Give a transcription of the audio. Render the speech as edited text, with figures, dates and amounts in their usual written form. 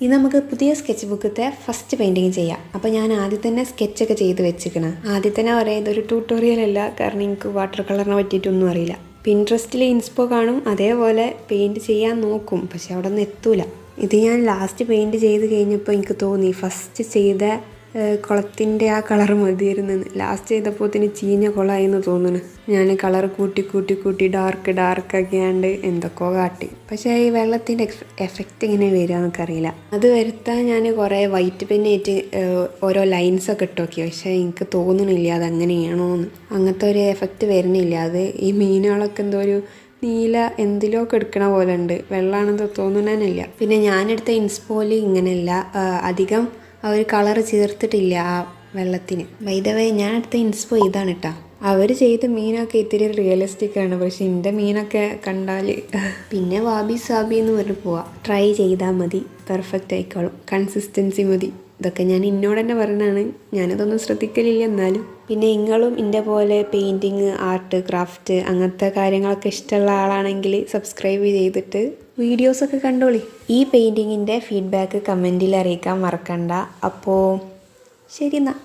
ഇനി നമുക്ക് പുതിയ സ്കെച്ച് ബുക്കത്തെ ഫസ്റ്റ് പെയിൻറ്റിങ് ചെയ്യാം. അപ്പോൾ ഞാൻ ആദ്യം തന്നെ സ്കെച്ചൊക്കെ ചെയ്ത് വെച്ചിരിക്കണം. ആദ്യം തന്നെ പറയാം, ഇതൊരു ട്യൂട്ടോറിയൽ അല്ല, കാരണം എനിക്ക് വാട്ടർ കളറിനെ പറ്റിയിട്ടൊന്നും അറിയില്ല. പിൻട്രസ്റ്റിൽ ഇൻസ്പോ കാണും, അതേപോലെ പെയിൻറ്റ് ചെയ്യാൻ നോക്കും, പക്ഷെ അവിടെ നിന്ന് എത്തൂല. ഇത് ഞാൻ ലാസ്റ്റ് പെയിൻറ്റ് ചെയ്ത് കഴിഞ്ഞപ്പോൾ എനിക്ക് തോന്നി ഫസ്റ്റ് ചെയ്ത കുളത്തിൻ്റെ ആ കളർ മതിയായിരുന്നെന്ന്. ലാസ്റ്റ് ചെയ്തപ്പോൾ ചീഞ്ഞ കുളമായെന്ന് തോന്നുന്നു. ഞാൻ കളർ കൂട്ടി ഡാർക്കാക്കിയാണ്ട് എന്തൊക്കെയോ കാട്ടി. പക്ഷേ ഈ വെള്ളത്തിൻ്റെ എഫക്റ്റ് എങ്ങനെ വരിക എന്നൊക്കറിയില്ല. അത് വരുത്താൻ ഞാൻ കുറേ വൈറ്റ് പെന്നായിട്ട് ഓരോ ലൈൻസൊക്കെ ഇട്ട് നോക്കി, പക്ഷേ എനിക്ക് തോന്നണില്ല അതങ്ങനെയാണോ എന്ന്. അങ്ങനത്തെ ഒരു എഫക്റ്റ് വരുന്നില്ല. അത് ഈ മീനുകളൊക്കെ എന്തോ ഒരു നീല എന്തിലോ ഒക്കെ എടുക്കണ പോലെ ഉണ്ട്, വെള്ളമാണെന്ന് തോന്നുന്നതിനില്ല. പിന്നെ ഞാനെടുത്ത ഇൻസ്പോയിൽ ഇങ്ങനെയല്ല, അധികം അവർ കളർ ചേർത്തിട്ടില്ല ആ വെള്ളത്തിന്. ബൈ ദ വേ ഞാൻ എടുത്ത ഇൻസ്പോ ഇതാണ് കേട്ടോ. അവർ ചെയ്ത മീനൊക്കെ ഇത്തിരി റിയലിസ്റ്റിക് ആണ്, പക്ഷെ എൻ്റെ മീനൊക്കെ കണ്ടാൽ പിന്നെ വാബി സാബി എന്ന് പറഞ്ഞ് പോവാം. ട്രൈ ചെയ്താൽ മതി, പെർഫെക്റ്റ് ആയിക്കോളും, കൺസിസ്റ്റൻസി മതി. ഇതൊക്കെ ഞാൻ എന്നോട് തന്നെ പറഞ്ഞതാണ്, ഞാനതൊന്നും ശ്രദ്ധിക്കലില്ല. എന്നാലും പിന്നെ നിങ്ങളും എൻ്റെ പോലെ പെയിൻറ്റിങ്, ആർട്ട്, ക്രാഫ്റ്റ് അങ്ങനത്തെ കാര്യങ്ങളൊക്കെ ഇഷ്ടമുള്ള ആളാണെങ്കിൽ സബ്സ്ക്രൈബ് ചെയ്തിട്ട് വീഡിയോസൊക്കെ കണ്ടോളി. ഈ പെയിൻറ്റിങ്ങിൻ്റെ ഫീഡ്ബാക്ക് കമൻറ്റിൽ അറിയിക്കാൻ മറക്കണ്ട. അപ്പോൾ ശരി എന്നാൽ.